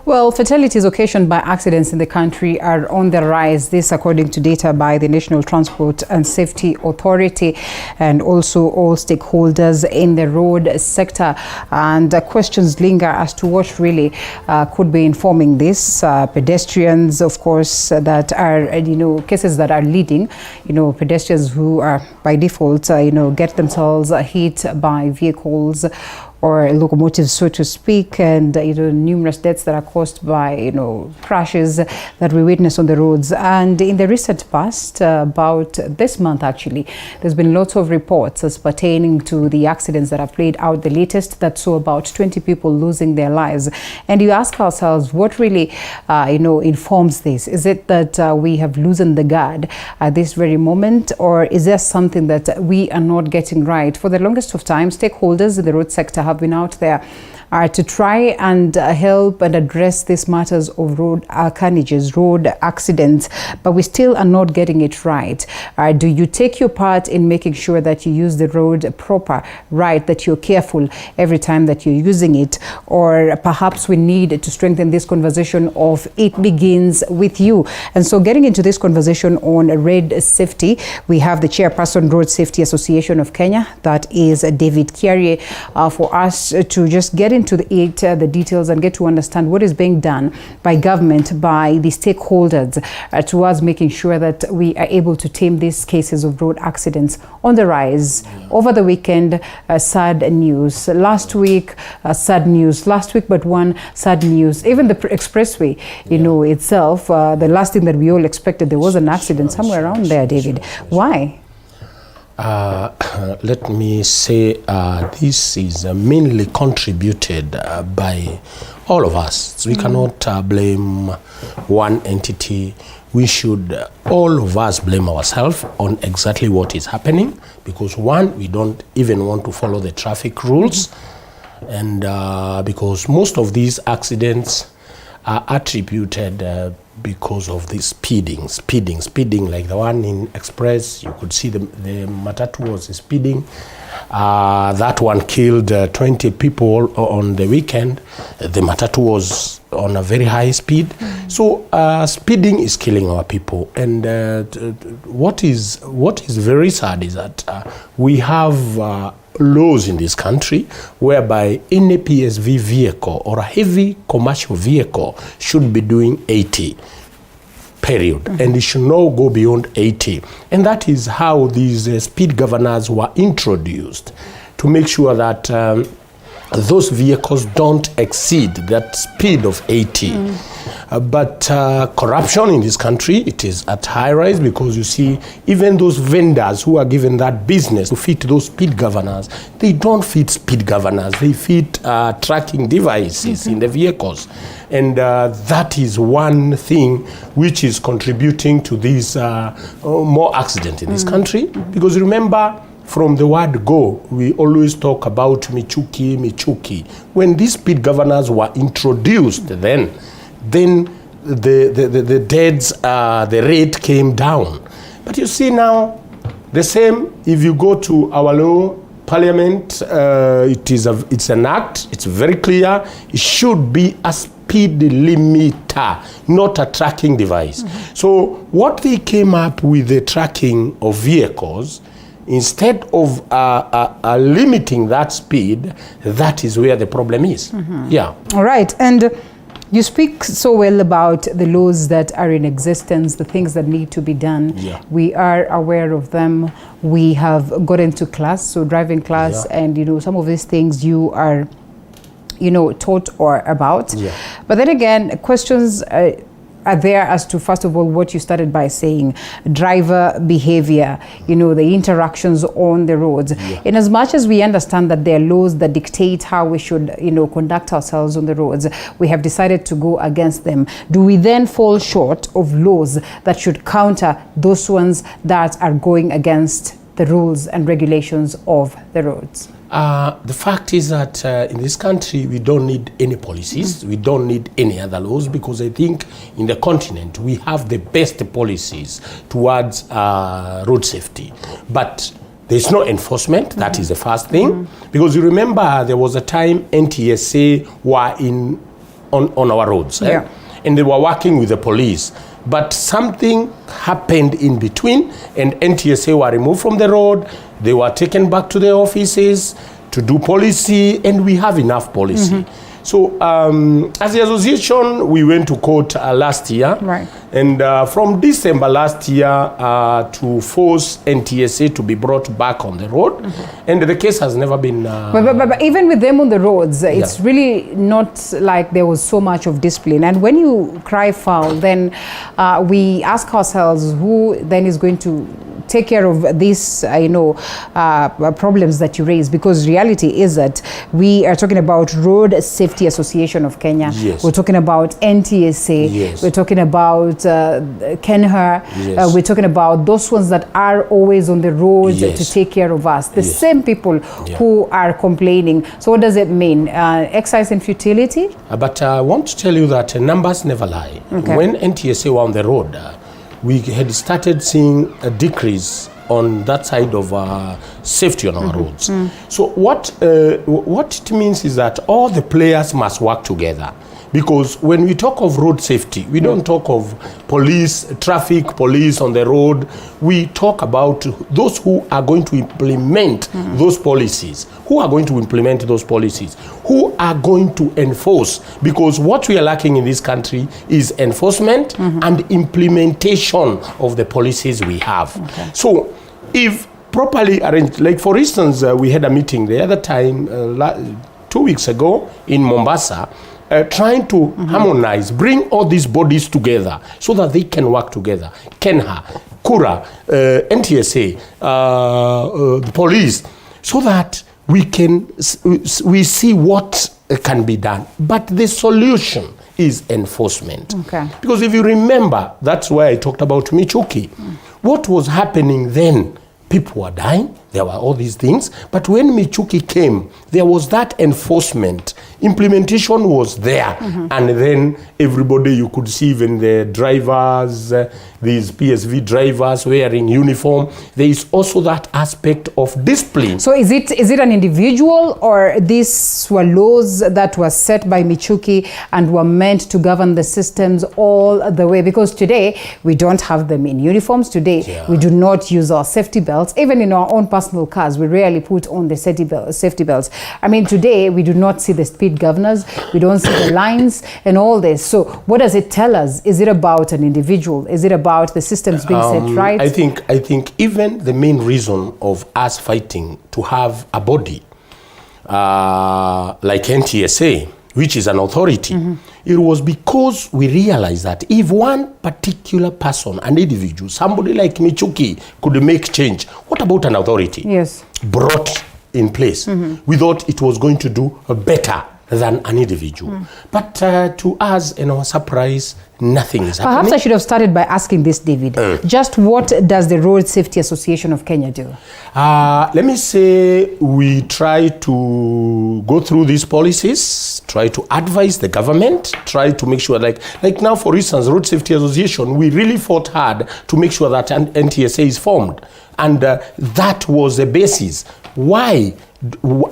Well, fatalities occasioned by accidents in the country are on the rise. This according to data by the National Transport and Safety Authority and also all stakeholders in the road sector. And questions linger as to what really could be informing this. Pedestrians, of course, that are, cases that are leading, pedestrians who are by default, get themselves hit by vehicles or locomotives, so to speak, and numerous deaths that are caused by crashes that we witness on the roads. And in the recent past, about this month actually, there's been lots of reports as pertaining to the accidents that have played out. The latest that saw about 20 people losing their lives. And you ask ourselves, what really informs this? Is it that we have loosened the guard at this very moment, or is there something that we are not getting right? For the longest of time, stakeholders in the road sector have been out there to try and help and address these matters of road carnages, road accidents, but we still are not getting it right. Do you take your part in making sure that you use the road proper, right, that you're careful every time that you're using it? Or perhaps we need to strengthen this conversation of it begins with you. And so getting into this conversation on road safety, we have the chairperson, Road Safety Association of Kenya, that is David Kiarie, for us to just get into the details and get to understand what is being done by government, by the stakeholders, towards making sure that we are able to tame these cases of road accidents on the rise. Over the weekend, sad news. Last week, sad news. Last week, but one sad news. Even the expressway, itself, the last thing that we all expected, there was an accident somewhere around there, David. Why? Let me say this is mainly contributed by all of us. So we cannot blame one entity. We should, all of us, blame ourselves on exactly what is happening, because one, we don't even want to follow the traffic rules, and because most of these accidents are attributed because of the speeding, like the one in Express. You could see the matatu was speeding. That one killed 20 people on the weekend. The matatu was on a very high speed. So speeding is killing our people. And what is very sad is that we have laws in this country whereby any PSV vehicle or a heavy commercial vehicle should be doing 80, period. And it should not go beyond 80. And that is how these speed governors were introduced, to make sure that those vehicles don't exceed that speed of 80. But corruption in this country, it is at high rise, because you see, even those vendors who are given that business to fit those speed governors, they don't fit speed governors, they fit tracking devices in the vehicles. And that is one thing which is contributing to this more accident in this country. Because remember, from the word go, we always talk about Michuki. When these speed governors were introduced, then the deaths, the rate came down. But you see now, the same, if you go to our law, Parliament, it's an act, it's very clear, it should be a speed limiter, not a tracking device. So what they came up with, the tracking of vehicles, instead of limiting that speed, that is where the problem is. Yeah. All right. And you speak so well about the laws that are in existence, the things that need to be done. Yeah. We are aware of them. We have got into class, so driving class, and some of these things you are taught or about. Yeah. But then again, questions are there as to, first of all, what you started by saying, driver behavior, the interactions on the roads. In as much as we understand that there are laws that dictate how we should, conduct ourselves on the roads, we have decided to go against them. Do we then fall short of laws that should counter those ones that are going against the rules and regulations of the roads? The fact is that in this country, we don't need any policies. We don't need any other laws, because I think in the continent, we have the best policies towards road safety. But There's no enforcement. That is the first thing. Because you remember there was a time NTSA were on our roads. Yeah. And they were working with the police. But something happened in between, and NTSA were removed from the road. They were taken back to their offices to do policy, and we have enough policy. So as the association, we went to court last year. Right. And from December last year to force NTSA to be brought back on the road. And the case has never been... But even with them on the roads, it's really not like there was so much of discipline. And when you cry foul, then we ask ourselves who then is going to take care of these, problems that you raise, because reality is that we are talking about Road Safety Association of Kenya. Yes. We're talking about NTSA. Yes. We're talking about Kenha. Yes. We're talking about those ones that are always on the roads to take care of us. The same people who are complaining. So what does it mean? Exercise in futility? But I want to tell you that numbers never lie. Okay. When NTSA were on the road, we had started seeing a decrease on that side of safety on our roads. So what it means is that all the players must work together. Because when we talk of road safety, we don't talk of police, traffic police on the road. We talk about those who are going to implement those policies. Who are going to implement those policies? Who are going to enforce? Because what we are lacking in this country is enforcement and implementation of the policies we have. Okay. So if properly arranged, like for instance, we had a meeting the other time, 2 weeks ago in Mombasa, trying to harmonize, bring all these bodies together so that they can work together. Kenha, Kura, NTSA, the police, so that we see what can be done. But the solution is enforcement. Okay. Because if you remember, that's why I talked about Michuki. What was happening then? People were dying, there were all these things, but when Michuki came, there was that enforcement. Implementation was there, and then everybody, you could see even the drivers, these PSV drivers wearing uniform. There is also that aspect of discipline. So is it an individual, or these were laws that were set by Michuki and were meant to govern the systems all the way? Because today, we don't have them in uniforms. Today, we do not use our safety belts. Even in our own personal cars, we rarely put on the safety belts. I mean, today, we do not see the speed governors. We don't see the lines and all this. So what does it tell us? Is it about an individual? Is it about the systems being set right? I think even the main reason of us fighting to have a body like NTSA, which is an authority, it was because we realized that if one particular person, an individual, somebody like Michuki could make change, what about an authority? Yes. Brought in place. We thought it was going to do better than an individual. But to us, in our surprise, nothing is happening. Perhaps I should have started by asking this, David. Just what does the Road Safety Association of Kenya do? Let me say we try to go through these policies, try to advise the government, try to make sure, like now, for instance, Road Safety Association, we really fought hard to make sure that an NTSA is formed. And that was the basis. Why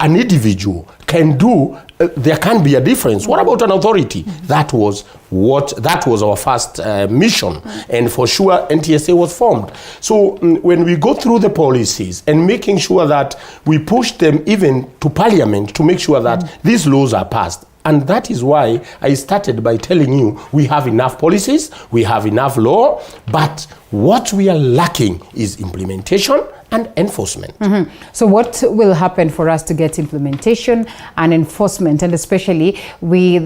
an individual can do, there can be a difference. What about an authority? That was our first mission, and for sure NTSA was formed. So when we go through the policies and making sure that we push them even to Parliament to make sure that these laws are passed. And that is why I started by telling you we have enough policies, we have enough law, but what we are lacking is implementation and enforcement. So what will happen for us to get implementation and enforcement, and especially with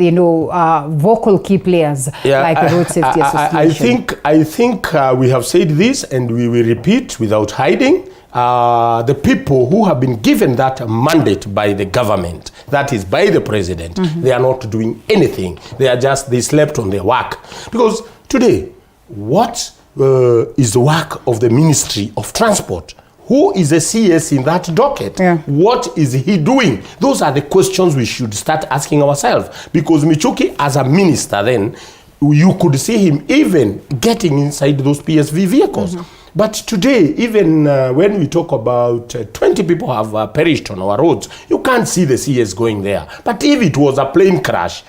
vocal key players like the Road Safety Association? I think we have said this, and we will repeat without hiding. The people who have been given that mandate by the government, that is by the president, they are not doing anything. They slept on their work. Because today, what is the work of the Ministry of Transport? Who is the CS in that docket? What is he doing? Those are the questions we should start asking ourselves. Because Michuki, as a minister then, you could see him even getting inside those PSV vehicles. But today, even when we talk about 20 people have perished on our roads, you can't see the CS going there. But if it was a plane crash,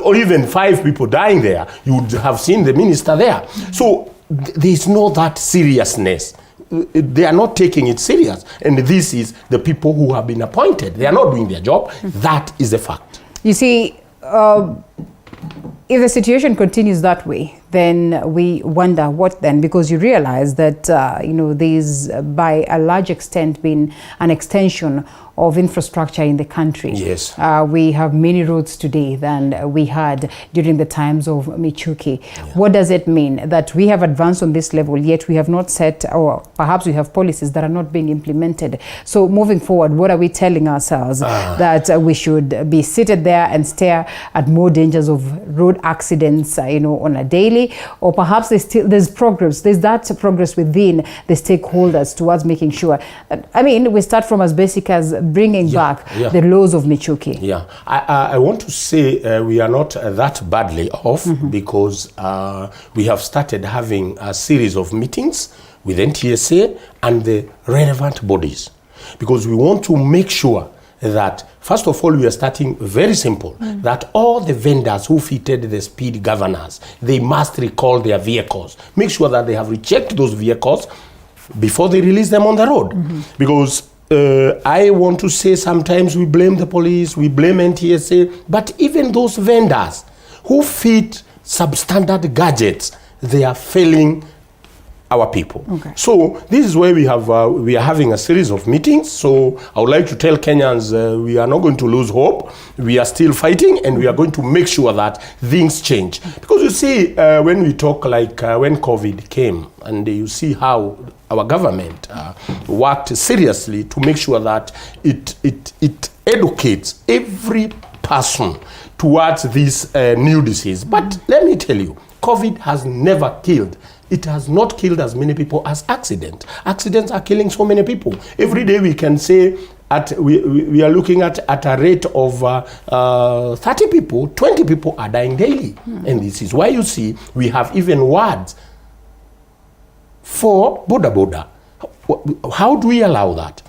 or even 5 people dying there, you would have seen the minister there. So there's no that seriousness. They are not taking it serious. And this is the people who have been appointed. They are not doing their job. That is a fact. You see, if the situation continues that way, then we wonder what then, because you realize that, there's by a large extent been an extension of infrastructure in the country. Yes. We have many roads today than we had during the times of Michuki. Yeah. What does it mean? That we have advanced on this level, yet we have not set, or perhaps we have policies that are not being implemented. So moving forward, what are we telling ourselves? That we should be seated there and stare at more dangers of road accidents, on a daily, or perhaps there's progress. There's that progress within the stakeholders towards making sure. We start from as basic as bringing back the laws of Michuki. Yeah, I want to say we are not that badly off, because we have started having a series of meetings with NTSA and the relevant bodies, because we want to make sure that, first of all, we are starting very simple, that all the vendors who fitted the speed governors, they must recall their vehicles. Make sure that they have rechecked those vehicles before they release them on the road. Because I want to say sometimes we blame the police, we blame NTSA, but even those vendors who fit substandard gadgets, they are failing our people. Okay. So this is where we are having a series of meetings. So I would like to tell Kenyans we are not going to lose hope. We are still fighting, and we are going to make sure that things change. Because you see, when we talk like when COVID came, and you see how our government worked seriously to make sure that it educates every person towards this new disease. But let me tell you, COVID has never killed. It has not killed as many people as accidents. Accidents are killing so many people. Every day we can say we are looking at a rate of 30 people, 20 people are dying daily. And this is why you see we have even words for boda. How do we allow that?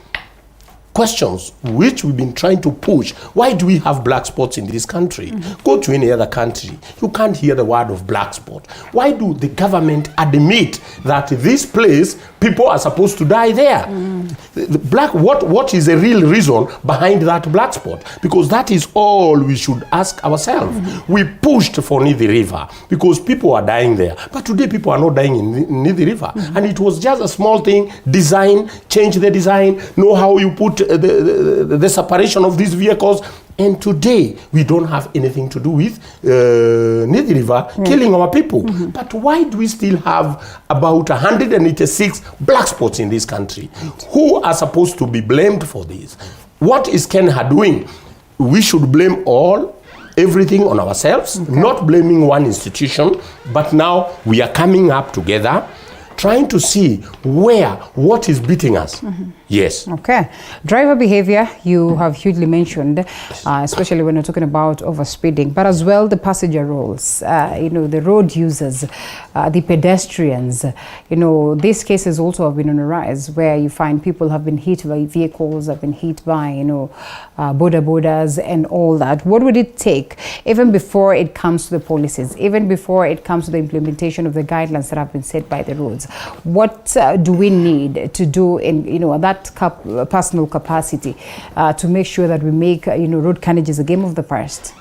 Questions which we've been trying to push. Why do we have black spots in this country? Go to any other country, you can't hear the word of black spot. Why do the government admit that this place, people are supposed to die there? What is the real reason behind that black spot? Because that is all we should ask ourselves. We pushed for Nithi River because people are dying there. But today people are not dying in Nithi River. And it was just a small thing, design, change the design, know how you put the separation of these vehicles. And today we don't have anything to do with Nithi River killing our people. But why do we still have about 186 black spots in this country? Who are supposed to be blamed for this? What is Kenya doing? We should blame everything on ourselves, not blaming one institution, but now we are coming up together, trying to see what is beating us. Yes. Okay. Driver behavior, you have hugely mentioned, especially when you're talking about overspeeding, but as well the passenger roles, the road users, the pedestrians. These cases also have been on a rise, where you find people have been hit by vehicles, have been hit by, borders and all that. What would it take, even before it comes to the policies, even before it comes to the implementation of the guidelines that have been set by the roads? What do we need to do in, that personal capacity to make sure that we make, road carnage a game of the past?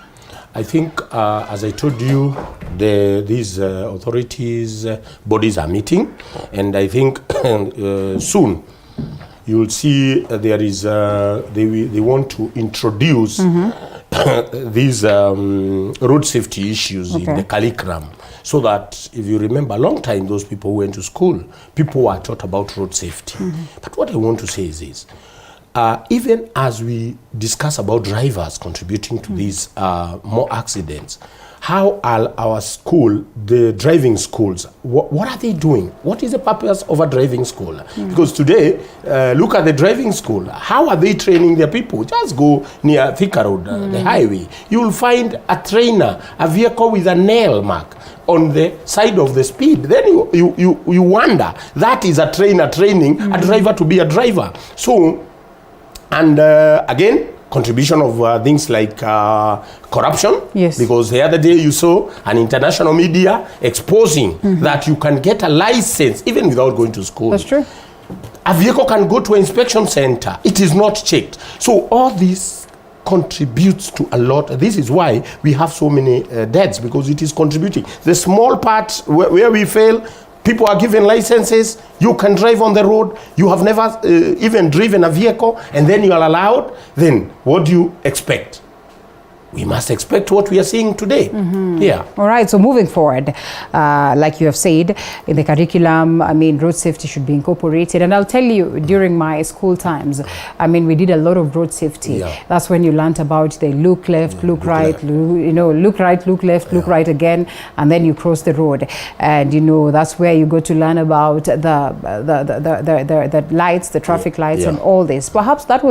I think, as I told you, these authorities, bodies are meeting, and I think soon you'll see there is, they want to introduce these road safety issues in the curriculum, so that, if you remember, a long time those people who went to school, people were taught about road safety. But what I want to say is this: even as we discuss about drivers contributing to these more accidents, how are our school, the driving schools, what are they doing? What is the purpose of a driving school? Because today, look at the driving school. How are they training their people? Just go near Thika Road, the highway. You will find a trainer, a vehicle with a nail mark on the side of the speed. Then you wonder, that is a trainer training a driver to be a driver. So, and again, contribution of things like corruption. Yes. Because the other day you saw an international media exposing that you can get a license even without going to school. That's true. A vehicle can go to an inspection center. It is not checked. So all this contributes to a lot. This is why we have so many deaths, because it is contributing. The small part where we fail, people are given licenses, you can drive on the road, you have never even driven a vehicle, and then you are allowed, then what do you expect? We must expect what we are seeing today. Yeah. All right, so moving forward, like you have said, in the curriculum, I mean, road safety should be incorporated. And I'll tell you, during my school times, I mean, we did a lot of road safety. Yeah. That's when you learnt about the look left, look right, look right, look left, look right again, and then you cross the road. And, that's where you go to learn about the lights, the traffic lights, and all this. Perhaps that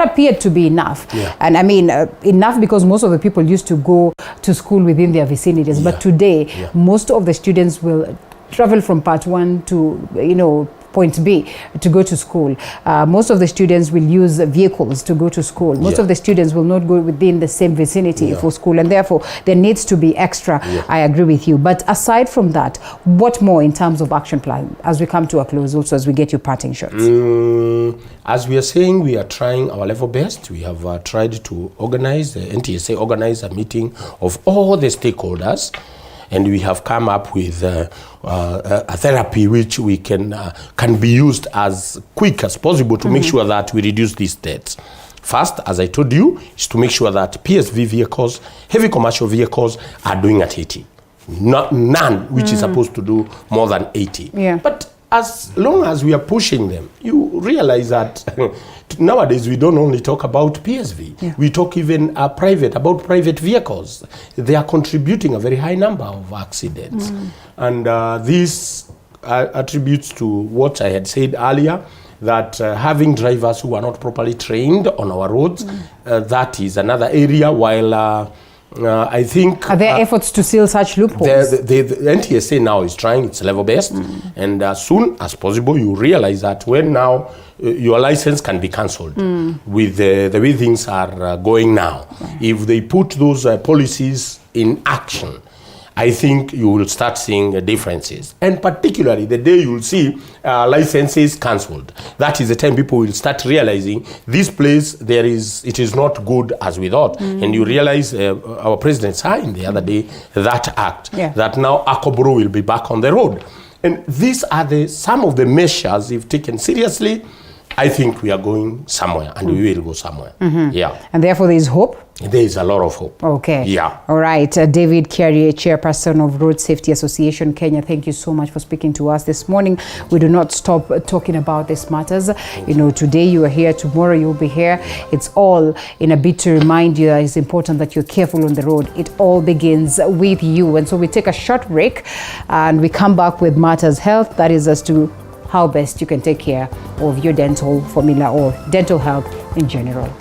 appeared to be enough. And I mean, enough because most of the people used to go to school within their vicinities. But today, most of the students will travel from part 1 to, point B to go to school. Most of the students will use vehicles to go to school. Most of the students will not go within the same vicinity for school, and therefore there needs to be extra. I agree with you. But aside from that, what more in terms of action plan as we come to a close, also as we get your parting shots? As we are saying, we are trying our level best. We have tried to organize, the NTSA organize a meeting of all the stakeholders, and we have come up with a therapy which we can be used as quick as possible to make sure that we reduce these deaths. First, as I told you, is to make sure that PSV vehicles, heavy commercial vehicles, are doing at 80. None which is supposed to do more than 80. But as long as we are pushing them, you realize that nowadays we don't only talk about PSV. We talk even about private vehicles. They are contributing a very high number of accidents. And this attributes to what I had said earlier, that having drivers who are not properly trained on our roads, that is another area. While I think... Are there efforts to seal such loopholes? The NTSA now is trying its level best, and as soon as possible you realize that when now your license can be cancelled with the way things are going now. If they put those policies in action, I think you will start seeing differences. And particularly the day you will see licenses cancelled, that is the time people will start realizing this place, it is not good as we thought. And you realize our president signed the other day that act, that now Akoboro will be back on the road. And these are some of the measures, if taken seriously, I think we are going somewhere, and we will go somewhere. And therefore there is hope? There is a lot of hope. Okay. All right. David Kiarie, chairperson of Road Safety Association Kenya, thank you so much for speaking to us this morning. We do not stop talking about these matters. Today you are here, tomorrow you'll be here. It's all in a bit to remind you that it's important that you're careful on the road. It all begins with you. And so we take a short break and we come back with Matters Health. That is as to how best you can take care of your dental formula or dental health in general.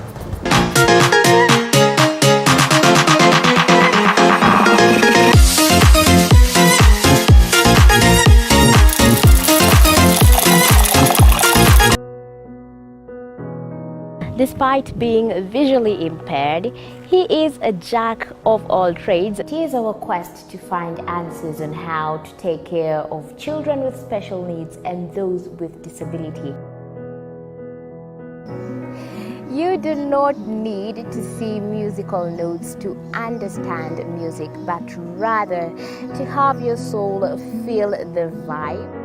Despite being visually impaired, he is a jack of all trades. It is our quest to find answers on how to take care of children with special needs and those with disability. You do not need to see musical notes to understand music, but rather to have your soul feel the vibe.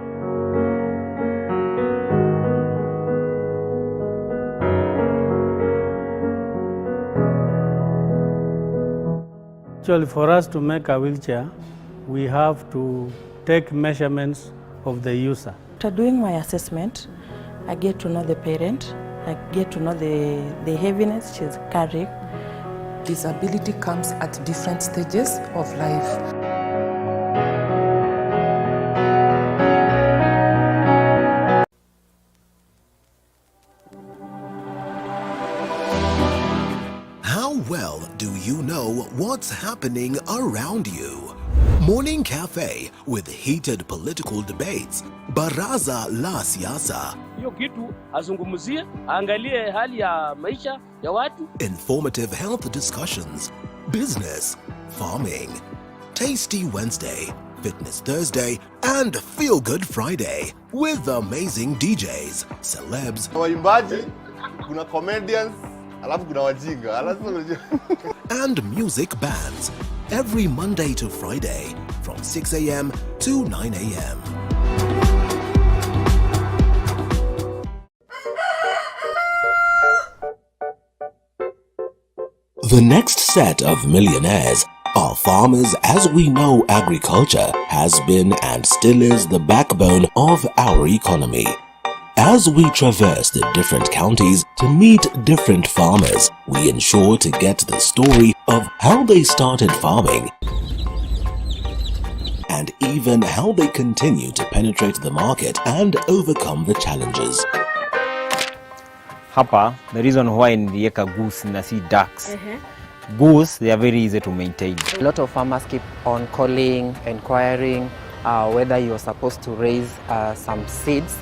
Actually, for us to make a wheelchair, we have to take measurements of the user. After doing my assessment, I get to know the parent, I get to know the heaviness she's carrying. Disability comes at different stages of life. How well do you know what's happening around you? Morning Cafe with heated political debates. Baraza la siasa. Hiyo kitu azungumzie, angalie hali ya maisha ya watu. Informative health discussions. Business, farming. Tasty Wednesday, Fitness Thursday, and Feel Good Friday with amazing DJs, celebs, waimbaji, kuna comedians, alafu kuna wajinga, and music bands every Monday to Friday from 6 a.m. to 9 a.m. The next set of millionaires are farmers. As we know, agriculture has been and still is the backbone of our economy. As we traverse the different counties to meet different farmers, we ensure to get the story of how they started farming and even how they continue to penetrate the market and overcome the challenges. Hapa, the reason why nilieka goose na si ducks. Goose, they are very easy to maintain. A lot of farmers keep on calling, inquiring whether you're supposed to raise some seeds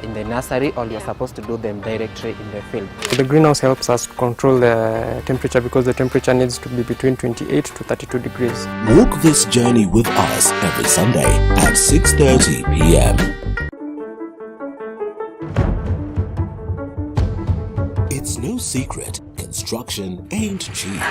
in the nursery or you're supposed to do them directly in the field. The greenhouse helps us control the temperature because the temperature needs to be between 28 to 32 degrees. Walk this journey with us every Sunday at 6:30 p.m. It's no secret, construction ain't cheap.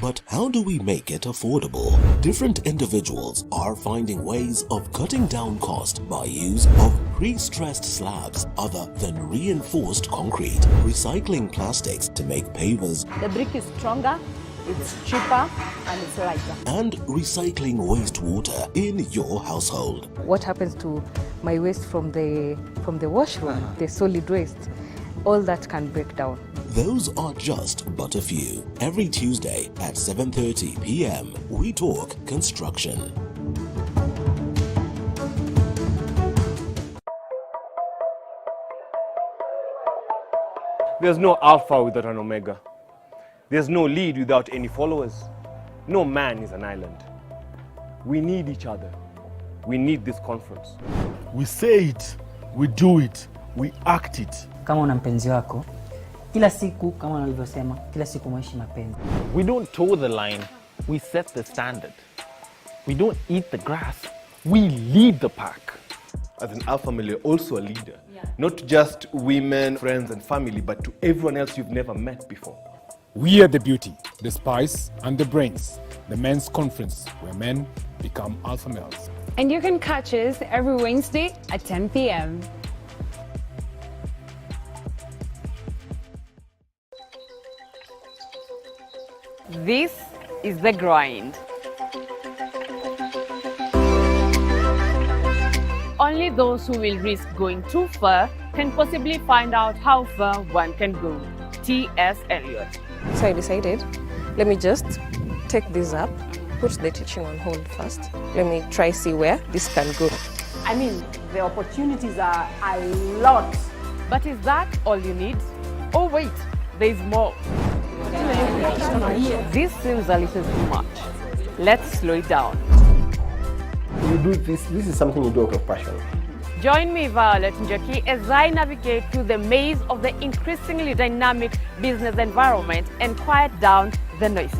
But how do we make it affordable? Different individuals are finding ways of cutting down cost by use of pre-stressed slabs other than reinforced concrete, recycling plastics to make pavers. The brick is stronger, it's cheaper, and it's lighter. And recycling wastewater in your household. What happens to my waste from the washroom, the solid waste? All that can break down. Those are just but a few. Every Tuesday at 7:30 p.m. we talk construction. There's no alpha without an omega. There's no lead without any followers. No man is an island. We need each other. We need this conference. We say it, we do it, we act it. Kama una mpenzi wako, kila siku kama walivyosema, kila siku maishi mapenzi. We don't toe the line, we set the standard. We don't eat the grass, we lead the pack. As an alpha male, you're also a leader. Not to just women, friends and family, but to everyone else you've never met before. We are the beauty, the spice and the brains. The men's conference where men become alpha males. And you can catch us every Wednesday at 10 p.m. This is The Grind. Only those who will risk going too far can possibly find out how far one can go. T.S. Eliot. So I decided, let me just take this up, put the teaching on hold first. Let me try see where this can go. I mean, the opportunities are a lot. But is that all you need? Oh wait, there's more. This seems a little too much. Let's slow it down. You do this is something you do out of passion. Join me, Violet Njoki, as I navigate through the maze of the increasingly dynamic business environment and quiet down the noises.